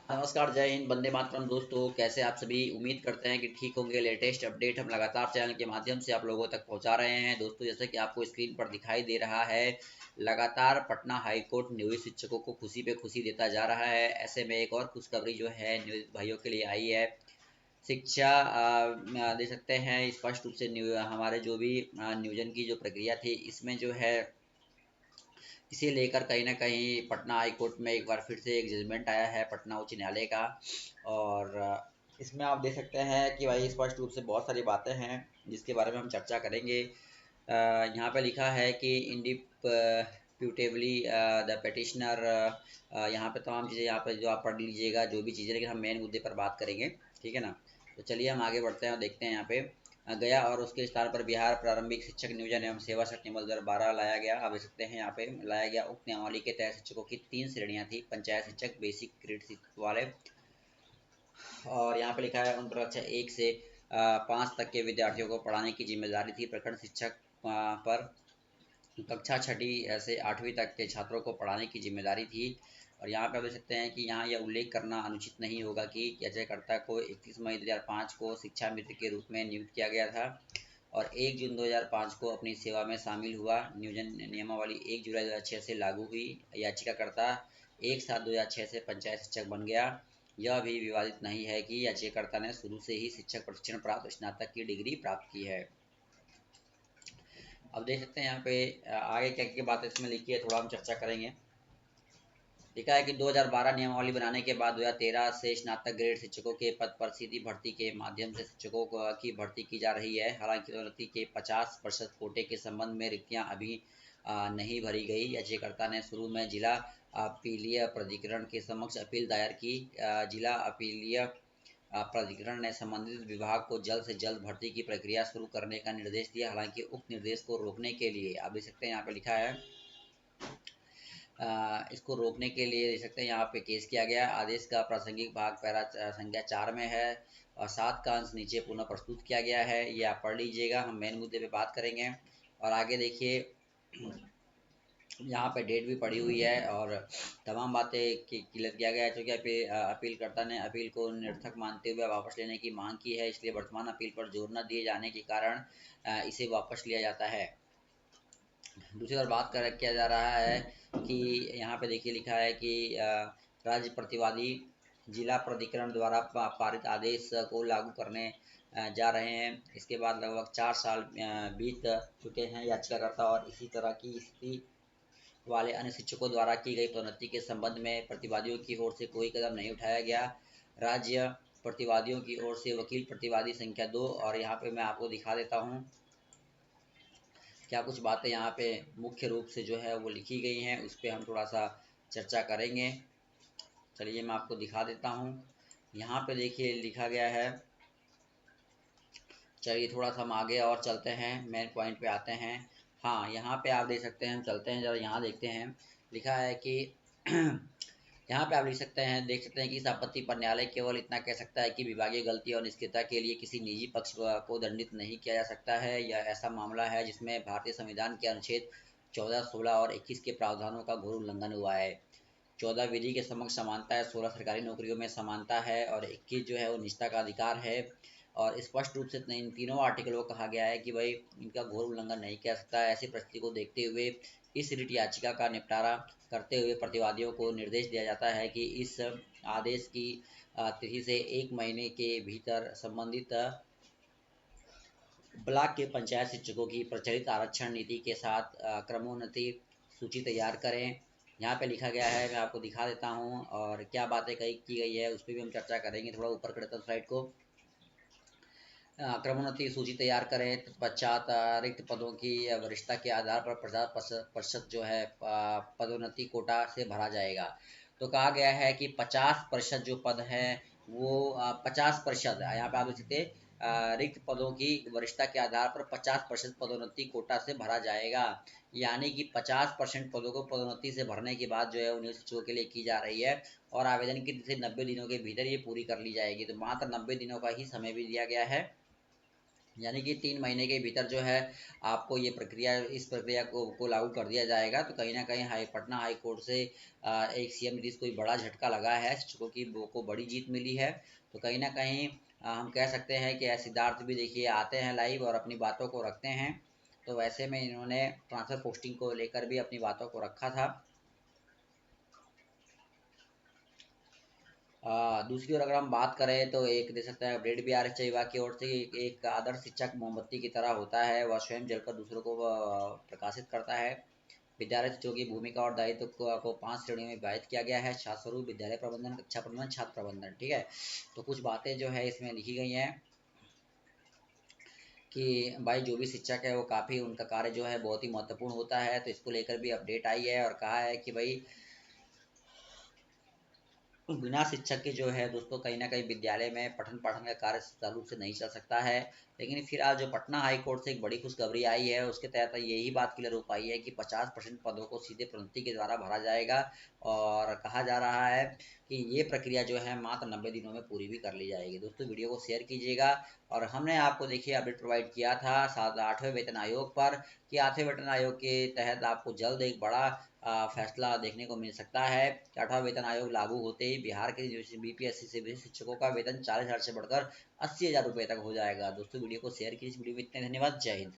नमस्कार, जय हिंद, वंदे मातरम। दोस्तों, कैसे आप सभी? उम्मीद करते हैं कि ठीक होंगे। लेटेस्ट अपडेट हम लगातार चैनल के माध्यम से आप लोगों तक पहुंचा रहे हैं। दोस्तों, जैसे कि आपको स्क्रीन पर दिखाई दे रहा है, लगातार पटना हाई कोर्ट नियोजित शिक्षकों को खुशी पे खुशी देता जा रहा है। ऐसे में एक और खुशखबरी जो है नियोजित भाइयों के लिए आई है। शिक्षा दे सकते हैं स्पष्ट रूप से हमारे जो भी नियोजन की जो प्रक्रिया थी, इसमें जो है इसे लेकर कहीं ना कहीं पटना हाई कोर्ट में एक बार फिर से एक जजमेंट आया है पटना उच्च न्यायालय का। और इसमें आप देख सकते हैं कि भाई स्पष्ट रूप से बहुत सारी बातें हैं जिसके बारे में हम चर्चा करेंगे। यहाँ पे लिखा है कि इंडिप्यूटेबली द पेटिशनर, यहाँ पे तमाम चीज़ें यहाँ पे जो आप पढ़ लीजिएगा जो भी चीज़ें, लेकिन हम मेन मुद्दे पर बात करेंगे। ठीक है ना? तो चलिए हम आगे बढ़ते हैं और देखते हैं। यहाँ पे गया और उसके स्थान पर बिहार प्रारंभिक शिक्षक नियोजन एवं सेवा शर्त नियम 2012 लाया गया। आप देख सकते हैं यहाँ पे लाया गया। उक्त नियमावली के तहत शिक्षकों की 3 श्रेणियां थी: पंचायत शिक्षक, बेसिक ग्रेड वाले, और यहाँ पे लिखा है उन पर कक्षा 1 से 5 तक के विद्यार्थियों को पढ़ाने की जिम्मेदारी थी। प्रखंड शिक्षक पर कक्षा 6 से 8वीं तक के छात्रों को पढ़ाने की जिम्मेदारी थी। और यहाँ पे आप देख सकते हैं कि यहाँ यह उल्लेख करना अनुचित नहीं होगा कि याचिकाकर्ता को 31 मई 2005 को शिक्षा मित्र के रूप में नियुक्त किया गया था और 1 जून 2005 को अपनी सेवा में शामिल हुआ। नियोजन नियमावली 1 जुलाई 2006 से लागू हुई। याचिकाकर्ता 1/7/2006 से पंचायत शिक्षक बन गया। यह भी विवादित नहीं है कि याचिकाकर्ता ने शुरू से ही शिक्षक प्रशिक्षण प्राप्त स्नातक की डिग्री प्राप्त की है। अब देख सकते हैं यहाँ पे आगे क्या क्या बात इसमें लिखी है, थोड़ा हम चर्चा करेंगे। लिखा है कि 2012 नियमावली बनाने के बाद 2013 से स्नातक ग्रेड शिक्षकों के पद पर सीधी भर्ती के माध्यम से शिक्षकों की भर्ती की जा रही है। हालांकि पदोन्नति के 50% कोटे के संबंध में रिक्तियां अभी नहीं भरी गई। याचिकाकर्ता ने शुरू में जिला अपीलीय प्राधिकरण के समक्ष अपील दायर की। जिला अपीलीय प्राधिकरण ने संबंधित विभाग को जल्द से जल्द भर्ती की प्रक्रिया शुरू करने का निर्देश दिया। हालांकि उक्त निर्देश को रोकने के लिए आप देख सकते हैं यहाँ पे लिखा है, इसको रोकने के लिए देख सकते हैं यहाँ पे केस किया गया। आदेश का प्रासंगिक भाग पैरा संख्या 4 में है और 7 का अंश नीचे पुनः प्रस्तुत किया गया है। ये आप पढ़ लीजिएगा, हम मेन मुद्दे पे बात करेंगे। और आगे देखिए, यहाँ पे डेट भी पड़ी हुई है और तमाम बातें क्लियर किया गया है। क्योंकि अपीलकर्ता ने अपील को निरर्थक मानते हुए वापस लेने की मांग की है, इसलिए वर्तमान अपील पर जोर न दिए जाने के कारण इसे वापस लिया जाता है। दूसरी ओर बात कर किया जा रहा है कि यहाँ पे देखिए लिखा है कि राज्य प्रतिवादी जिला प्राधिकरण द्वारा पारित आदेश को लागू करने जा रहे हैं। इसके बाद लगभग 4 साल बीत चुके हैं। याचिकाकर्ता और इसी तरह की स्थिति वाले अन्य शिक्षकों द्वारा की गई प्रोन्नति के संबंध में प्रतिवादियों की ओर से कोई कदम नहीं उठाया गया। राज्य प्रतिवादियों की ओर से वकील प्रतिवादी संख्या 2, और यहाँ पे मैं आपको दिखा देता हूँ क्या कुछ बातें यहाँ पे मुख्य रूप से जो है वो लिखी गई हैं, उस पर हम थोड़ा सा चर्चा करेंगे। चलिए मैं आपको दिखा देता हूँ। यहाँ पे देखिए लिखा गया है, चलिए थोड़ा सा हम आगे और चलते हैं, मेन पॉइंट पे आते हैं। हाँ, यहाँ पे आप देख सकते हैं, हम चलते हैं जरा, यहाँ देखते हैं। लिखा है कि यहाँ पे आप लिख सकते हैं, देख सकते हैं कि इस आपत्ति पर न्यायालय केवल इतना कह सकता है कि विभागीय गलती और निष्क्रियता के लिए किसी निजी पक्ष को दंडित नहीं किया जा सकता है। यह ऐसा मामला है जिसमें भारतीय संविधान के अनुच्छेद 14, 16 और 21 के प्रावधानों का घोर उल्लंघन हुआ है। 14 विधि के समक्ष समानता है, 16 सरकारी नौकरियों में समानता है और 21 जो है वो निजता का अधिकार है। और स्पष्ट रूप से इन तीनों आर्टिकलों को कहा गया है कि भाई इनका घोर उल्लंघन नहीं किया सकता है। ऐसी परिस्थिति को देखते हुए इस रिट याचिका का निपटारा करते हुए प्रतिवादियों को निर्देश दिया जाता है कि इस आदेश की तिथि से 1 महीने के भीतर संबंधित ब्लॉक के पंचायत शिक्षकों की प्रचलित आरक्षण नीति के साथ क्रमोन्नति सूची तैयार करें। यहाँ पे लिखा गया है, मैं आपको दिखा देता हूँ और क्या बातें कही की गई है उस पर भी हम चर्चा करेंगे। थोड़ा ऊपर करते हैं स्लाइड को। क्रमोन्नति सूची तैयार करें, तत्पश्चात रिक्त पदों की वरिष्ठता के आधार पर 50% जो है पदोन्नति कोटा से भरा जाएगा। तो कहा गया है कि 50% जो पद है वो 50%, यहाँ पे आप देख सकते रिक्त पदों की वरिष्ठता के आधार पर 50% पदोन्नति कोटा से भरा जाएगा। यानी कि 50% पदों को पदोन्नति से भरने के बाद जो है उन्हें शिक्षकों के लिए की जा रही है और आवेदन की तिथि 90 दिनों के भीतर ये पूरी कर ली जाएगी। तो मात्र 90 दिनों का ही समय भी दिया गया है। यानी कि 3 महीने के भीतर जो है आपको ये प्रक्रिया, इस प्रक्रिया को लागू कर दिया जाएगा। तो कहीं ना कहीं पटना हाई कोर्ट से एक सीएम नीतीश को बड़ा झटका लगा है, शिक्षकों की को बड़ी जीत मिली है। तो कहीं ना कहीं हम कह सकते हैं कि सिद्धार्थ भी देखिए आते हैं लाइव और अपनी बातों को रखते हैं। तो वैसे में इन्होंने ट्रांसफर पोस्टिंग को लेकर भी अपनी बातों को रखा था। दूसरी ओर अगर हम बात करें तो एक दे सकते हैं अपडेट भी आ रही विभाग की ओर से। एक आदर्श शिक्षक मोमबत्ती की तरह होता है, वह स्वयं जलकर दूसरों को प्रकाशित करता है। विद्यालय शिक्षकों की भूमिका और दायित्व को 5 श्रेणियों में विभाजित किया गया है: छात्र स्वरूप, विद्यालय प्रबंधन, कक्षा प्रबंधन, छात्र प्रबंधन। ठीक है, तो कुछ बातें जो है इसमें लिखी गई हैं कि भाई जो भी शिक्षक है वो काफ़ी, उनका कार्य जो है बहुत ही महत्वपूर्ण होता है। तो इसको लेकर भी अपडेट आई है और कहा है कि भाई बिना शिक्षक के जो है दोस्तों कहीं ना कहीं विद्यालय में पठन पाठन का कार्य सुचारू रूप से नहीं चल सकता है। लेकिन फिलहाल जो पटना हाई कोर्ट से एक बड़ी खुशखबरी आई है, उसके तहत यही बात क्लियर हो पाई है कि 50% पदों को सीधे प्रोन्नति के द्वारा भरा जाएगा। और कहा जा रहा है कि ये प्रक्रिया जो है मात्र 90 दिनों में पूरी भी कर ली जाएगी। दोस्तों वीडियो को शेयर कीजिएगा। और हमने आपको देखिए अपडेट प्रोवाइड किया था 8वें वेतन आयोग पर, कि 8वें वेतन आयोग के तहत आपको जल्द एक बड़ा फैसला देखने को मिल सकता है। 8वां वेतन आयोग लागू होते ही बिहार के जो बीपीएससी से शिक्षकों का वेतन 40,000 से बढ़कर 80,000 रुपये तक हो जाएगा। दोस्तों वीडियो को शेयर कीजिए। इस वीडियो में इतने, धन्यवाद, जय हिंद।